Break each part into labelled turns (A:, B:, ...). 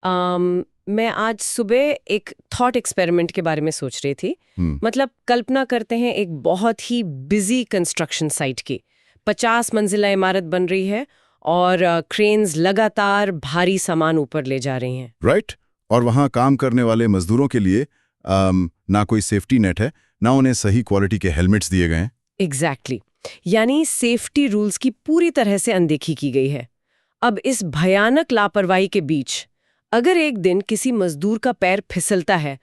A: मैं आज सुबह एक थॉट एक्सपेरिमेंट के बारे में सोच रही थी। मतलब कल्पना करते हैं एक बहुत ही बिजी कंस्ट्रक्शन साइट की। 50 मंजिला इमारत बन रही है और क्रेन्स लगातार भारी सामान ऊपर ले जा रही हैं।
B: राइट। और वहाँ काम करने वाले मजदूरों के लिए ना कोई सेफ्टी नेट है, ना उन्हें सही क्वालिटी के हेलमेट्स दिए गए हैं।
A: एग्जैक्टली। यानी सेफ्टी रूल्स की पूरी तरह से अनदेखी की गई है। अब इस भयानक लापरवाही के बीच अगर एक दिन किसी मजदूर का पैर फिसलता है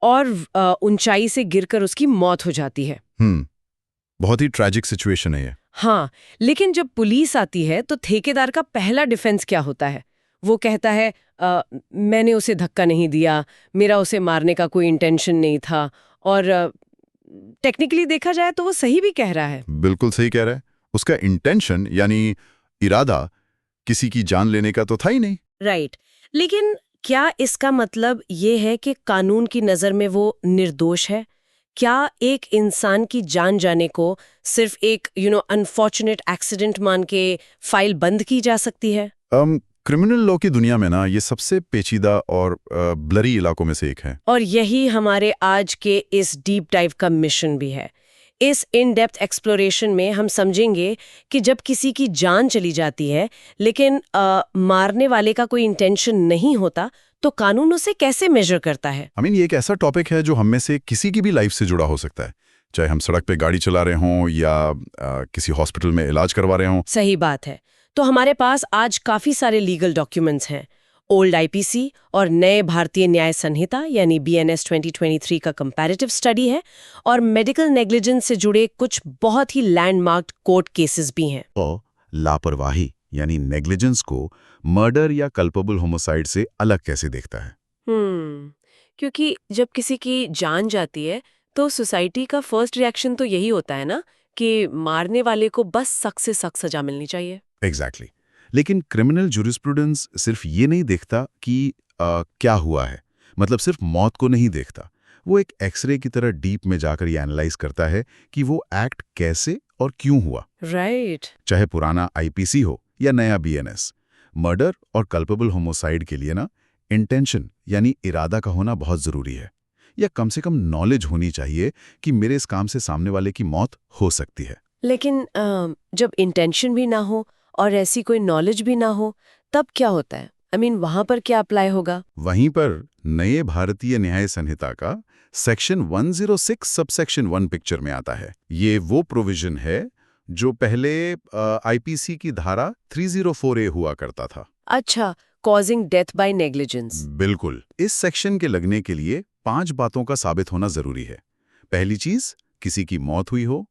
A: और ऊंचाई से गिरकर उसकी मौत हो जाती है।
B: बहुत ही ट्रैजिक सिचुएशन है ये।
A: हाँ, लेकिन जब पुलिस आती है तो ठेकेदार का पहला डिफेंस क्या होता है? वो कहता है मैंने उसे धक्का नहीं दिया, मेरा उसे मारने का कोई इंटेंशन नहीं था। और टेक्निकली देखा जाए तो वो सही भी कह रहा है।
B: बिल्कुल सही कह रहा है। उसका इंटेंशन यानी इरादा किसी की जान लेने का तो था ही नहीं।
A: राइट। लेकिन क्या इसका मतलब ये है कि कानून की नज़र में वो निर्दोष है? क्या एक इंसान की जान जाने को सिर्फ एक अनफॉर्चुनेट एक्सीडेंट मान के फाइल बंद की जा सकती है?
B: क्रिमिनल लॉ की दुनिया में ना ये सबसे पेचीदा और ब्लरी इलाकों में से एक है।
A: और यही हमारे आज के इस डीप डाइव का मिशन भी है। इस इन डेप्थ एक्सप्लोरेशन में हम समझेंगे कि जब किसी की जान चली जाती है लेकिन मारने वाले का कोई इंटेंशन नहीं होता तो कानून उसे कैसे मेजर करता है।
B: ये एक ऐसा टॉपिक है जो हम में से किसी की भी लाइफ से जुड़ा हो सकता है, चाहे हम सड़क पे गाड़ी चला रहे हों या किसी हॉस्पिटल में इलाज करवा रहे हों।
A: सही बात है। तो हमारे पास आज काफी सारे लीगल डॉक्यूमेंट्स हैं। ओल्ड आईपीसी और नए भारतीय न्याय संहिता यानी बीएनएस 2023 का कंपैरेटिव स्टडी है, और मेडिकल नेग्लिजेंस से जुड़े कुछ बहुत ही लैंडमार्क्ड कोर्ट केसेस भी हैं।
B: तो लापरवाही यानी नेग्लिजेंस को मर्डर या कल्पेबल होमिसाइड से अलग कैसे देखता है?
A: क्योंकि जब किसी की जान जाती है तो सोसाइटी का फर्स्ट रिएक्शन तो यही होता है ना कि मारने वाले को बस सख्त से सख्त सजा मिलनी चाहिए।
B: एग्जैक्टली। लेकिन क्रिमिनल जूरिस्प्रूडेंस सिर्फ ये नहीं देखता कि क्या हुआ है, मतलब सिर्फ मौत को नहीं देखता। वो एक एक्सरे की तरह डीप में जाकर ये एनालाइज करता है कि वो एक्ट कैसे और क्यों हुआ।
A: राइट।
B: चाहे पुराना आईपीसी हो या नया बीएनएस, मर्डर और कल्पेबल होमिसाइड के लिए ना इंटेंशन यानी इरादा का होना बहुत जरूरी है, या कम से कम नॉलेज होनी चाहिए कि मेरे इस काम से सामने वाले की मौत हो सकती है।
A: लेकिन जब इंटेंशन भी ना हो और ऐसी कोई नॉलेज भी ना हो तब क्या होता है? वहां पर क्या अप्लाई होगा?
B: वहीं पर नए भारतीय न्याय संहिता का सेक्शन 106 सबसेक्शन 1 पिक्चर में आता है। ये वो प्रोविजन है जो पहले आईपीसी की धारा 304A हुआ करता था।
A: अच्छा, कॉजिंग डेथ बाय नेग्लिजेंस।
B: बिल्कुल। इस सेक्शन के लगने के लिए 5 बातों का साबित होना जरूरी है। पहली चीज, किसी की मौत हुई हो।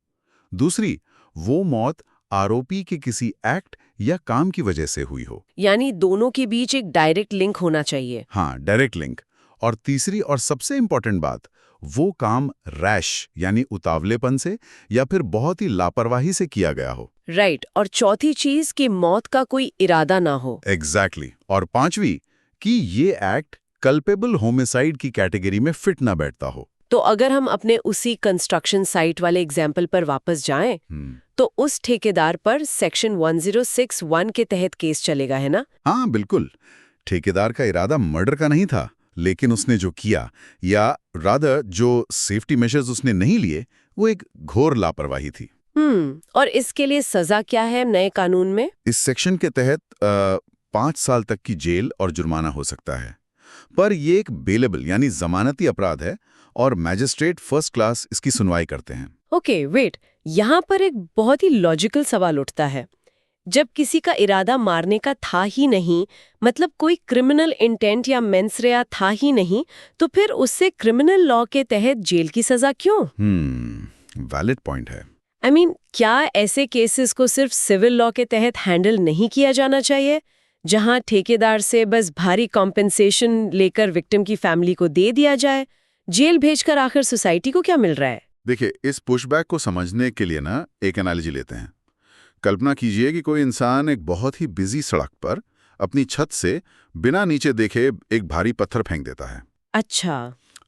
B: दूसरी, वो मौत आरोपी के किसी एक्ट या काम की वजह से हुई हो,
A: यानी दोनों के बीच एक डायरेक्ट लिंक होना चाहिए।
B: हाँ, डायरेक्ट लिंक। और तीसरी और सबसे इंपॉर्टेंट बात, वो काम रैश यानी उतावलेपन से या फिर बहुत ही लापरवाही से किया गया हो।
A: राइट। और चौथी चीज कि मौत का कोई इरादा ना हो।
B: एग्जैक्टली। और पांचवी कि ये एक्ट कल्पेबल होमिसाइड की कैटेगरी में फिट ना बैठता हो।
A: तो अगर हम अपने उसी कंस्ट्रक्शन साइट वाले एग्जाम्पल पर वापस जाएं, तो उस ठेकेदार पर सेक्शन 106(1) के तहत केस चलेगा, है ना?
B: हाँ बिल्कुल। ठेकेदार का इरादा मर्डर का नहीं था, लेकिन उसने जो किया, या रादर जो सेफ्टी मेजर्स उसने नहीं लिए, वो एक घोर लापरवाही थी।
A: और इसके लिए सजा क्या है नए कानून में?
B: इस सेक्शन के तहत 5 साल तक की जेल और जुर्माना हो सकता है। पर ये एक बेलेबल यानी जमानती अपराध है और मैजिस्ट्रेट फर्स्ट क्लास इसकी सुनवाई करते हैं।
A: Okay, wait. यहाँ पर एक बहुत ही लॉजिकल सवाल उठता है। जब किसी का इरादा मारने का था ही नहीं, मतलब कोई क्रिमिनल इंटेंट या मेंस रेया था ही नहीं, तो फिर उससे क्रिमिनल लॉ के तहत जेल की सजा क्यों?
B: वैलिड पॉइंट है।
A: क्या ऐसे केसेस को सिर्फ सिविल लॉ के तहत हैंडल नहीं किया जाना चाहिए, जहां ठेकेदार से बस भारी कॉम्पेंसेशन लेकर विक्टिम की फैमिली को दे दिया जाए? जेल भेजकर आखिर सोसाइटी को क्या मिल रहा है?
B: देखिए, इस पुशबैक को समझने के लिए ना एक एनालॉजी लेते हैं। कल्पना कीजिए कि कोई इंसान एक बहुत ही बिजी सड़क पर अपनी छत से बिना नीचे देखे एक भारी पत्थर फेंक देता है।
A: अच्छा।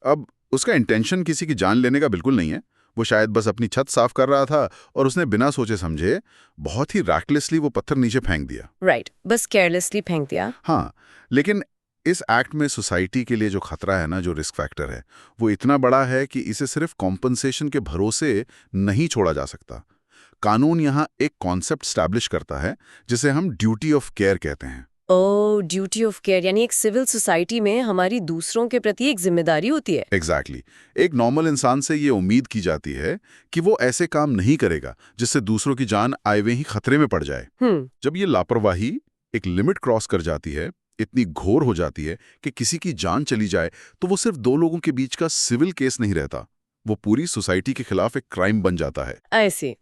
B: अब उसका इंटेंशन किसी की जान लेने का बिल्कुल नहीं है। वो शायद बस अपनी छत साफ कर रहा था और उसने बिना सोचे समझे बहुत ही रैकलेसली वो पत्थर नीचे फेंक दिया।
A: राइट, बस केयरलेसली फेंक दिया।
B: हाँ, लेकिन इस एक्ट में सोसाइटी के लिए जो खतरा है ना, जो रिस्क फैक्टर है, वो इतना बड़ा है कि इसे सिर्फ कॉम्पनसेशन के भरोसे नहीं छोड़ा जा सकता। कानून यहाँ एक कॉन्सेप्ट स्टैब्लिश करता है जिसे हम ड्यूटी ऑफ केयर कहते हैं।
A: ओ, ड्यूटी ऑफ केयर, यानी एक सिविल सोसाइटी में हमारी दूसरों के प्रति एक जिम्मेदारी होती है।
B: एग्जैक्टली एक नॉर्मल इंसान से ये उम्मीद की जाती है कि वो ऐसे काम नहीं करेगा जिससे दूसरों की जान आए हुए ही खतरे में पड़ जाए। जब ये लापरवाही एक लिमिट क्रॉस कर जाती है, इतनी घोर हो जाती है कि किसी की जान चली जाए, तो वो सिर्फ दो लोगों के बीच का सिविल केस नहीं रहता, वो पूरी सोसाइटी के खिलाफ एक क्राइम बन जाता है।
A: ऐसे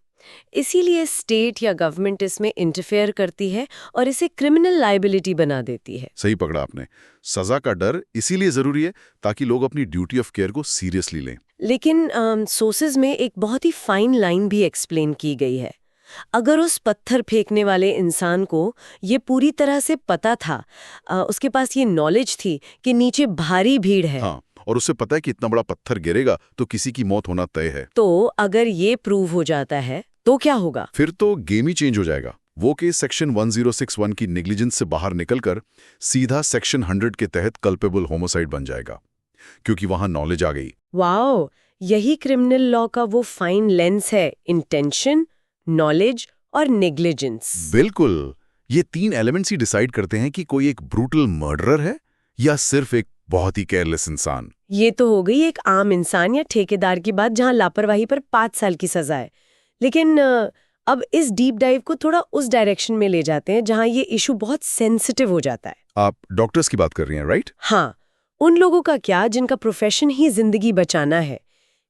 A: इसीलिए स्टेट या गवर्नमेंट इसमें इंटरफेयर करती है और इसे क्रिमिनल लायबिलिटी बना देती है।
B: सही पकड़ा आपने। सजा का डर इसीलिए जरूरी है ताकि लोग अपनी ड्यूटी ऑफ केयर को सीरियसली लें।
A: लेकिन सोर्सेज में एक बहुत ही फाइन लाइन भी एक्सप्लेन की गई है। अगर उस पत्थर फेंकने वाले इंसान को ये पूरी तरह से पता था, उसके पास ये नॉलेज थी कि नीचे भारी भीड़ है,
B: हाँ, और उससे पता है कि इतना बड़ा पत्थर गिरेगा तो किसी की मौत होना तय है,
A: तो अगर ये प्रूव हो जाता है तो क्या होगा?
B: फिर तो गेम ही चेंज हो जाएगा। वो केस सेक्शन 1061 की नेग्लिजेंस से बाहर निकलकर सीधा सेक्शन 100 के तहत कल्पेबल होमोसाइड बन जाएगा, क्योंकि वहां नॉलेज आ गई।
A: वाओ, यही क्रिमिनल लॉ का वो फाइन लेंस है, इंटेंशन, नॉलेज और नेग्लिजेंस।
B: बिल्कुल, ये तीन एलिमेंट्स ही डिसाइड करते हैं कि कोई एक ब्रूटल मर्डरर है या सिर्फ एक बहुत ही केयरलेस इंसान।
A: ये तो हो गई एक आम इंसान या ठेकेदार की बात, जहां लापरवाही पर 5 साल की सजा है। लेकिन अब इस डीप डाइव को थोड़ा उस डायरेक्शन में ले जाते हैं जहां ये इशू बहुत सेंसिटिव हो जाता है।
B: आप डॉक्टर्स की बात कर रही हैं, राइट?
A: हाँ, उन लोगों का क्या जिनका प्रोफेशन ही जिंदगी बचाना है।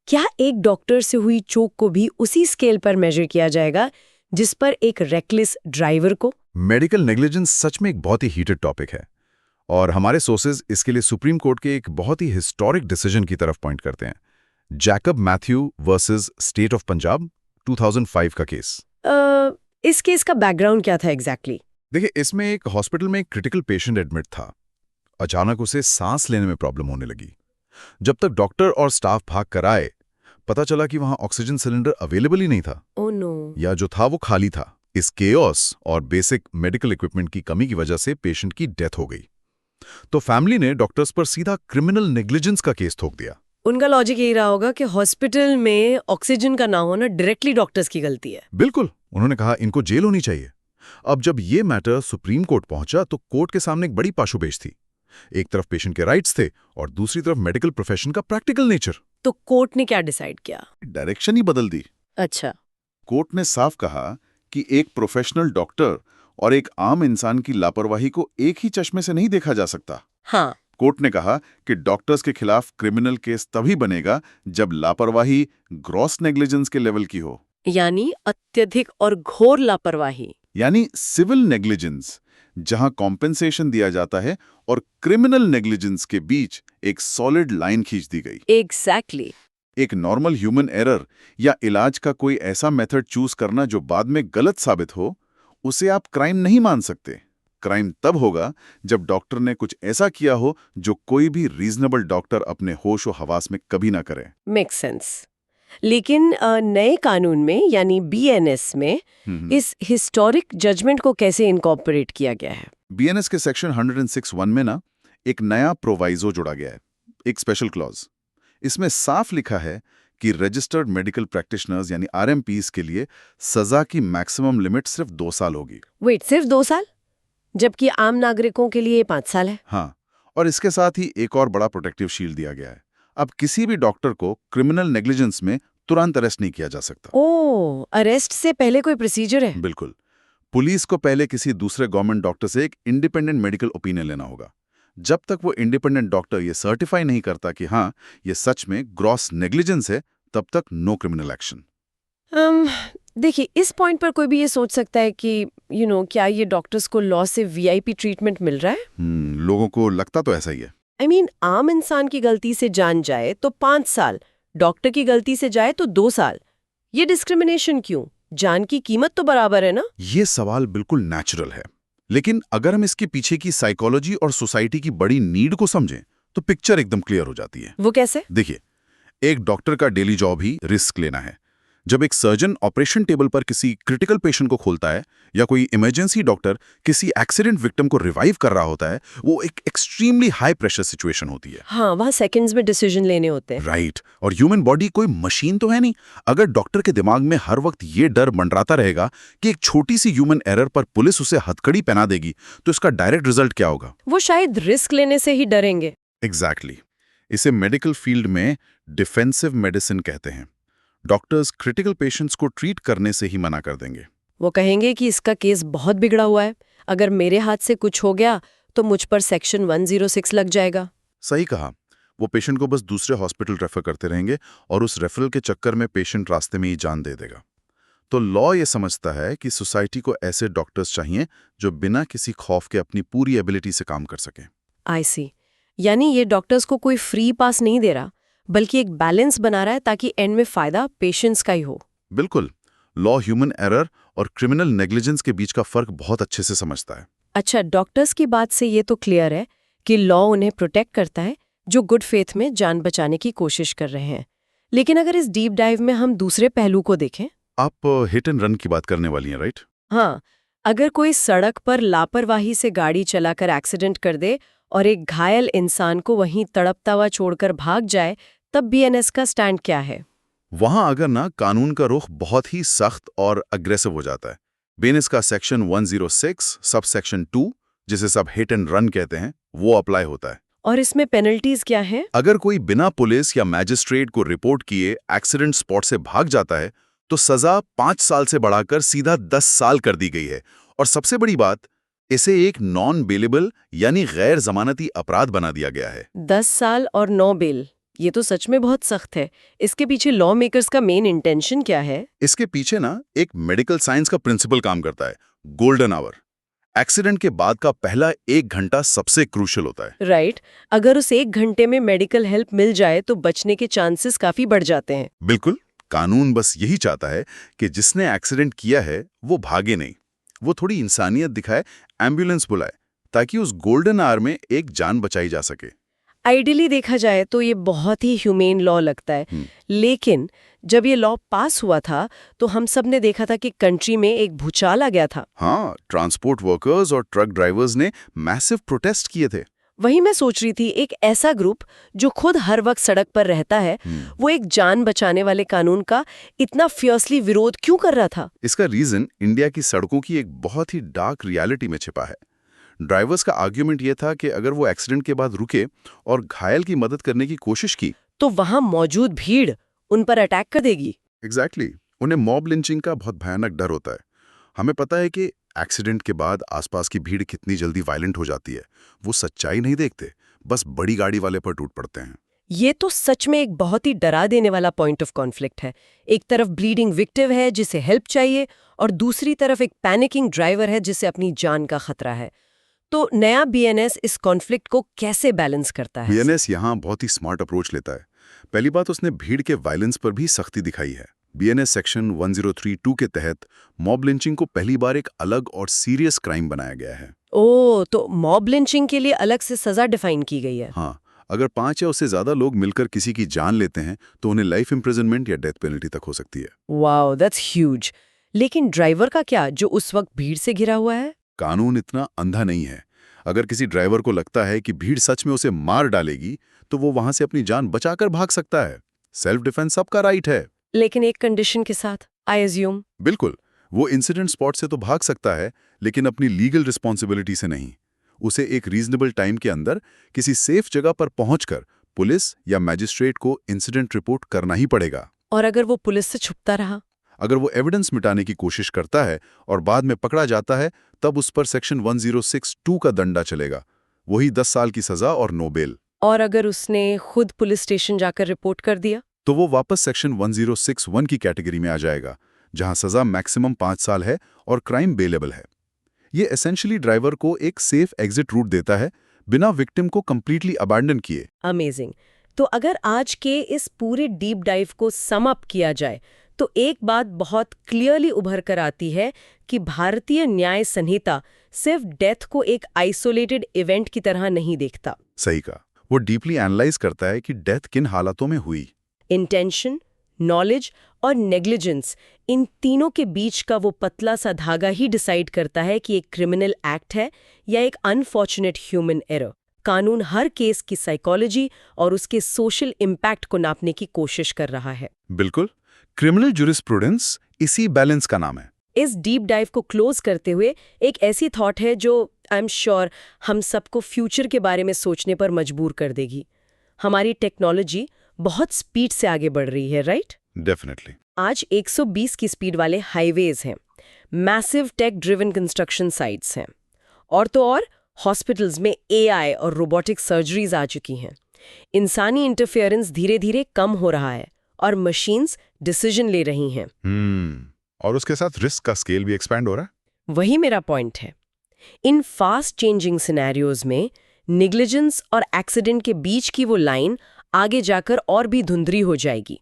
A: क्या एक डॉक्टर से हुई चोक को भी उसी स्केल पर मेजर किया जाएगा जिस पर एक रेकलेस ड्राइवर को?
B: मेडिकल नेग्लिजेंस सच में एक बहुत ही हीटेड टॉपिक है, और हमारे सोर्सेज इसके लिए सुप्रीम कोर्ट के एक बहुत ही हिस्टोरिक डिसीजन की तरफ पॉइंट करते हैं। Jacob Matthew versus state of Punjab 2005 का केस।
A: इस केस का बैकग्राउंड क्या था एग्जैक्टली?
B: देखिए, इसमें एक हॉस्पिटल में एक क्रिटिकल पेशेंट एडमिट था। अचानक उसे सांस लेने में प्रॉब्लम होने लगी। जब तक डॉक्टर और स्टाफ भाग कर आए, पता चला कि वहां ऑक्सीजन सिलेंडर अवेलेबल ही नहीं था।
A: Oh no.
B: या जो था वो खाली था। इस केओस और बेसिक मेडिकल इक्विपमेंट की कमी की वजह से पेशेंट की डेथ हो गई। तो फैमिली ने डॉक्टर्स पर सीधा क्रिमिनल नेग्लिजेंस का केस ठोक दिया।
A: उनका लॉजिक यही रहा होगा कि हॉस्पिटल में ऑक्सीजन का ना होना डायरेक्टली डॉक्टर्स की गलती है।
B: बिल्कुल, उन्होंने कहा इनको जेल होनी चाहिए। अब जब ये मैटर सुप्रीम कोर्ट पहुंचा तो कोर्ट के सामने एक बड़ी पाशुपेश थी। एक तरफ पेशेंट के राइट्स थे और दूसरी तरफ मेडिकल प्रोफेशन का प्रैक्टिकल नेचर।
A: तो कोर्ट ने क्या डिसाइड किया?
B: डायरेक्शन ही बदल दी।
A: अच्छा।
B: कोर्ट ने साफ कहा कि एक प्रोफेशनल डॉक्टर और एक आम इंसान की लापरवाही को एक ही चश्मे से नहीं देखा जा सकता।
A: हाँ।
B: कोर्ट ने कहा कि डॉक्टर्स के खिलाफ क्रिमिनल केस तभी बनेगा जब लापरवाही ग्रॉस नेग्लिजेंस के लेवल की हो,
A: यानी अत्यधिक और घोर लापरवाही,
B: यानी सिविल नेग्लिजेंस, जहां कॉम्पेंसेशन दिया जाता है, और क्रिमिनल नेग्लिजेंस के बीच एक सॉलिड लाइन खींच दी गई।
A: एग्जैक्टली।
B: एक नॉर्मल ह्यूमन एरर या इलाज का कोई ऐसा मेथड चूज करना जो बाद में गलत साबित हो, उसे आप क्राइम नहीं मान सकते। क्राइम तब होगा जब डॉक्टर ने कुछ ऐसा किया हो जो कोई भी रीजनेबल डॉक्टर अपने होश और हवास में कभी ना करे।
A: Make sense. लेकिन नए कानून में यानी बीएनएस में इस हिस्टोरिक जजमेंट को कैसे इनकॉर्पोरेट किया गया है?
B: बीएनएस के सेक्शन 106(1) में ना एक नया प्रोवाइजो जोड़ा गया है, एक स्पेशल क्लॉज। इसमें साफ लिखा है कि रजिस्टर्ड मेडिकल प्रैक्टिशनर्स यानी आरएमपीज के लिए सजा की मैक्सिमम लिमिट सिर्फ 2 साल होगी।
A: वेट, सिर्फ 2 साल? जबकि आम नागरिकों के लिए 5 साल है।
B: हाँ, और इसके साथ ही एक और बड़ा प्रोटेक्टिव शील्ड दिया गया है। अब किसी भी डॉक्टर को क्रिमिनल नेग्लिजेंस में तुरंत अरेस्ट नहीं किया जा सकता।
A: ओह, अरेस्ट से पहले कोई प्रोसीजर है?
B: बिल्कुल। पुलिस को पहले किसी दूसरे गवर्नमेंट डॉक्टर से एक इंडिपेंडेंट मेडिकल ओपिनियन लेना होगा। जब तक वो इंडिपेंडेंट डॉक्टर ये सर्टिफाई नहीं करता कि हाँ, ये सच में ग्रॉस नेग्लिजेंस है, तब तक नो क्रिमिनल एक्शन।
A: देखिए, इस पॉइंट पर कोई भी ये सोच सकता है कि क्या ये डॉक्टर्स को लॉ से वीआईपी ट्रीटमेंट मिल रहा है?
B: लोगों को लगता तो ऐसा ही है।
A: I mean, आम इंसान की गलती से जान जाए तो 5 साल, डॉक्टर की गलती से जाए तो 2 साल। ये डिस्क्रिमिनेशन क्यों? जान की कीमत तो बराबर है ना?
B: ये सवाल बिल्कुल नेचुरल है, लेकिन अगर हम इसके पीछे की साइकोलॉजी और सोसाइटी की बड़ी नीड को समझें तो पिक्चर एकदम क्लियर हो जाती है।
A: वो कैसे?
B: देखिए, एक डॉक्टर का डेली जॉब ही रिस्क लेना है। जब एक सर्जन ऑपरेशन टेबल पर किसी क्रिटिकल पेशेंट को खोलता है या कोई इमरजेंसी डॉक्टर किसी एक्सीडेंट विक्टिम को रिवाइव कर रहा होता है, वो एक एक्सट्रीमली हाई प्रेशर सिचुएशन होती है।
A: हाँ, वहाँ सेकंड्स में डिसीजन लेने होते हैं।
B: राइट। और ह्यूमन बॉडी कोई मशीन तो है नहीं। अगर डॉक्टर के दिमाग में हर वक्त ये डर मंडराता रहेगा कि एक छोटी सी ह्यूमन एरर पर पुलिस उसे हथकड़ी पहना देगी, तो इसका डायरेक्ट रिजल्ट क्या होगा?
A: वो शायद रिस्क लेने से ही डरेंगे।
B: एग्जैक्टली। इसे मेडिकल फील्ड में डिफेंसिव मेडिसिन कहते हैं। डॉक्टर्स क्रिटिकल पेशेंट्स को ट्रीट करने से ही मना कर देंगे।
A: वो कहेंगे कि इसका केस बहुत बिगड़ा हुआ है, अगर मेरे हाथ से कुछ हो गया तो मुझ पर सेक्शन 106 लग जाएगा।
B: सही कहा। वो पेशेंट को बस दूसरे हॉस्पिटल रेफर करते रहेंगे और उस रेफरल के चक्कर में पेशेंट रास्ते में ही जान दे देगा। तो लॉ ये समझता है कि सोसाइटी को ऐसे डॉक्टर्स चाहिए जो बिना किसी खौफ के अपनी पूरी एबिलिटी से काम कर सकें।
A: आई सी। यानी ये डॉक्टर्स को कोई फ्री पास नहीं दे रहा, बल्कि एक बैलेंस बना रहा है ताकि एंड में फायदा पेशेंट्स का ही हो।
B: बिल्कुल। लॉ ह्यूमन एरर और क्रिमिनल नेग्लिजेंस के बीच का फर्क बहुत अच्छे से समझता है।
A: अच्छा, डॉक्टर्स की बात से ये तो क्लियर है कि लॉ उन्हें प्रोटेक्ट करता है जो गुड फेथ में जान बचाने की कोशिश कर रहे हैं। लेकिन अगर इस डीप डाइव में हम दूसरे पहलू को देखें।
B: आप हिट एंड रन की बात करने वाली हैं, राइट?
A: हाँ, अगर कोई सड़क पर लापरवाही से गाड़ी चलाकर एक्सीडेंट कर दे और एक घायल इंसान को वहीं तड़पता हुआ छोड़कर भाग जाए, तब बीएनएस का स्टैंड क्या है?
B: वहां अगर ना कानून का रुख बहुत ही सख्त और अग्रेसिव हो जाता है। बीएनएस का सेक्शन 106 सब सेक्शन 2, जिसे सब हिट एंड रन कहते हैं, वो अप्लाई होता है।
A: और इसमें पेनल्टीज क्या हैं?
B: अगर कोई बिना पुलिस या मैजिस्ट्रेट को रिपोर्ट किए एक्सीडेंट स्पॉट से भाग जाता है तो सजा 5 साल से बढ़ाकर सीधा 10 साल कर दी गई है। और सबसे बड़ी बात, इसे एक नॉन बेलेबल यानी गैर जमानती अपराध बना दिया गया है।
A: 10 साल और 9 बेल, ये तो सच में बहुत सख्त है। इसके पीछे लॉ मेकर्स का मेन इंटेंशन क्या है?
B: इसके पीछे ना एक मेडिकल साइंस का प्रिंसिपल काम करता है, गोल्डन आवर। एक्सीडेंट के बाद का पहला 1 घंटा सबसे क्रूशियल होता है।
A: राइट। अगर उस 1 घंटे में मेडिकल हेल्प मिल जाए तो बचने के चांसेस काफी बढ़ जाते हैं।
B: बिल्कुल। कानून बस यही चाहता है कि जिसने एक्सीडेंट किया है वो भागे नहीं, वो थोड़ी इंसानियत दिखाए, एम्बुलेंस बुलाए, ताकि उस गोल्डन आवर में एक जान बचाई जा सके।
A: आइडियली देखा जाए तो ये बहुत ही ह्यूमेन लॉ लगता है। लेकिन जब ये लॉ पास हुआ था तो हम सब ने देखा था कि कंट्री में एक भूचाल आ गया था।
B: हाँ, ट्रांसपोर्ट वर्कर्स और ट्रक ड्राइवर्स ने मैसिव प्रोटेस्ट किए थे।
A: वही मैं सोच रही थी, एक ऐसा ग्रुप जो खुद हर वक्त सड़क पर रहता है, वो एक जान बचाने वाले कानून का इतना फियर्सली विरोध क्यों कर रहा था?
B: इसका रीजन इंडिया की सड़कों की एक बहुत ही डार्क रियलिटी में छिपा है। ड्राइवर्स का आर्ग्यूमेंट ये था कि अगर वो एक्सीडेंट के बाद रुके और घायल की मदद करने की कोशिश की
A: तो वहां मौजूद भीड़ उन पर अटैक कर देगी।
B: एग्जैक्टली। उन्हें मॉब लिंचिंग का बहुत भयानक डर होता है। हमें पता है कि एक्सीडेंट के बाद आसपास की भीड़ कितनी जल्दी वायलेंट हो जाती है। वो सच्चाई नहीं देखते, बस बड़ी गाड़ी वाले पर टूट पड़ते हैं।
A: ये तो सच में एक बहुत ही डरा देने वाला पॉइंट ऑफ कॉन्फ्लिक्ट है। एक तरफ ब्लीडिंग विक्टिम है जिसे हेल्प चाहिए, और दूसरी तरफ एक पैनिकिंग ड्राइवर है जिसे अपनी जान का खतरा है। तो नया बीएनएस इस कॉन्फ्लिक्ट को कैसे बैलेंस करता है?
B: बीएनएस यहाँ बहुत ही स्मार्ट अप्रोच लेता है। पहली बात, उसने भीड़ के वायलेंस पर भी सख्ती दिखाई है। बीएनएस सेक्शन 1032 के तहत मॉब लिंचिंग को पहली बार एक अलग और सीरियस क्राइम बनाया गया है।
A: ओह, तो मॉब लिंचिंग के लिए अलग से सजा डिफाइन की गई है।
B: हाँ, अगर 5 या उससे ज्यादा लोग मिलकर किसी की जान लेते हैं तो उन्हें लाइफ इम्प्रिजनमेंट या डेथ पेनल्टी तक हो सकती है।
A: Wow, that's huge. लेकिन ड्राइवर का क्या, जो उस वक्त भीड़ से घिरा हुआ है?
B: कानून इतना अंधा नहीं है। अगर किसी ड्राइवर को लगता है कि भीड़ सच में उसे मार डालेगी तो वो वहां से अपनी जान बचाकर भाग सकता है। सेल्फ डिफेंस सबका राइट है।
A: लेकिन एक कंडीशन के साथ, आई एज्यूम।
B: बिल्कुल। वो इंसिडेंट स्पॉट से तो भाग सकता है, लेकिन अपनी लीगल रिस्पॉन्सिबिलिटी से नहीं। उसे एक रीजनेबल टाइम के अंदर किसी सेफ जगह पर पहुंचकर पुलिस या मैजिस्ट्रेट को इंसिडेंट रिपोर्ट करना ही पड़ेगा।
A: और अगर वो पुलिस से छुपता रहा?
B: अगर वो एविडेंस मिटाने की कोशिश करता है और बाद में पकड़ा जाता है, तब उस पर सेक्शन 1062 का दंडा चलेगा, वही 10 साल की सजा और नो बेल।
A: और अगर उसने खुद पुलिस स्टेशन जाकर रिपोर्ट कर दिया?
B: तो वो वापस सेक्शन 1061 की कैटेगरी में आ जाएगा, जहां सजा मैक्सिमम 5 साल है और क्राइम बेलेबल है। ये एसेंशियली ड्राइवर को एक सेफ एग्जिट रूट देता है, बिना विक्टिम को कंप्लीटली अबैंडन किए।
A: अमेजिंग। तो अगर आज के इस पूरे डीप डाइव को सम अप किया जाए तो एक बात बहुत क्लियरली उभर कर आती है कि भारतीय न्याय संहिता सिर्फ डेथ को एक आइसोलेटेड इवेंट की तरह नहीं देखता।
B: सही कहा। वो डीपली एनालाइज करता है कि डेथ किन हालातों में हुई।
A: इंटेंशन, नॉलेज और नेग्लिजेंस, इन तीनों के बीच का वो पतला सा धागा ही डिसाइड करता है कि एक क्रिमिनल एक्ट है या एक अनफॉर्चुनेट ह्यूमन एरर। कानून हर केस की साइकोलॉजी और उसके सोशल इम्पैक्ट को नापने की कोशिश कर रहा है।
B: बिल्कुल, क्रिमिनल ज्यूरिस्प्रूडेंस इसी बैलेंस का नाम है।
A: इस डीप डाइव को क्लोज करते हुए एक ऐसी थॉट है जो आई एम श्योर हम सबको फ्यूचर के बारे में सोचने पर मजबूर कर देगी। हमारी टेक्नोलॉजी बहुत स्पीड से आगे बढ़ रही है, राइट?
B: डेफिनेटली।
A: आज 120 की स्पीड वाले हाईवेज हैं, massive tech driven construction sites हैं, और तो और हॉस्पिटल्स में एआई और रोबोटिक सर्जरीज आ चुकी हैं। इंसानी इंटरफेरेंस धीरे धीरे कम हो रहा है और मशीन्स डिसीजन ले रही हैं।
B: और उसके साथ रिस्क का स्केल भी एक्सपैंड हो रहा है।
A: वही मेरा पॉइंट है। इन फास्ट चेंजिंग सिनेरियोज में नेग्लिजेंस और एक्सीडेंट के बीच की वो लाइन आगे जाकर और भी धुंधली हो जाएगी।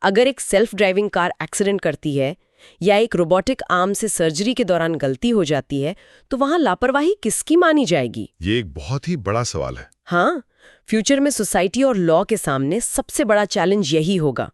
A: अगर एक सेल्फ ड्राइविंग कार एक्सीडेंट करती है या एक रोबोटिक आर्म से सर्जरी के दौरान गलती हो जाती है, तो वहां लापरवाही किसकी मानी जाएगी?
B: ये एक बहुत ही बड़ा सवाल है।
A: हाँ, फ्यूचर में सोसाइटी और लॉ के सामने सबसे बड़ा चैलेंज यही होगा।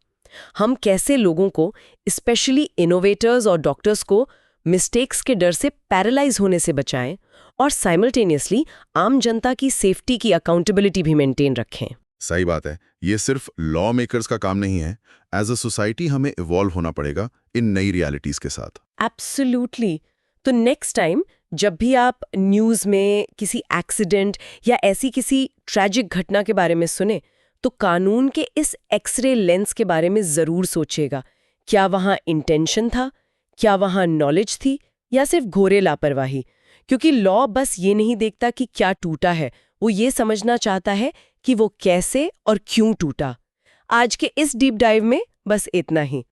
A: हम कैसे लोगों को, स्पेशली इनोवेटर्स और डॉक्टर्स को, मिस्टेक्स के डर से पैरालाइज होने से बचाएं और साइमल्टेनियसली आम जनता की सेफ्टी की अकाउंटेबिलिटी भी मेंटेन रखें।
B: सही बात है। ये सिर्फ लॉ मेकर्स का काम नहीं है। एज अ सोसाइटी हमें इवॉल्व होना पड़ेगा इन नई रियलिटीज के साथ।
A: एब्सोल्युटली। तो नेक्स्ट टाइम जब भी आप न्यूज़ में किसी एक्सीडेंट या ऐसी किसी ट्रैजिक घटना के बारे में सुने, तो कानून के इस एक्सरे लेंस के बारे में ज़रूर सोचिएगा। क्या वहाँ इंटेंशन था, क्या वहाँ नॉलेज थी, या सिर्फ घोरे लापरवाही? क्योंकि लॉ बस ये नहीं देखता कि क्या टूटा है, वो ये समझना चाहता है कि वो कैसे और क्यों टूटा। आज के इस डीप डाइव में बस इतना ही।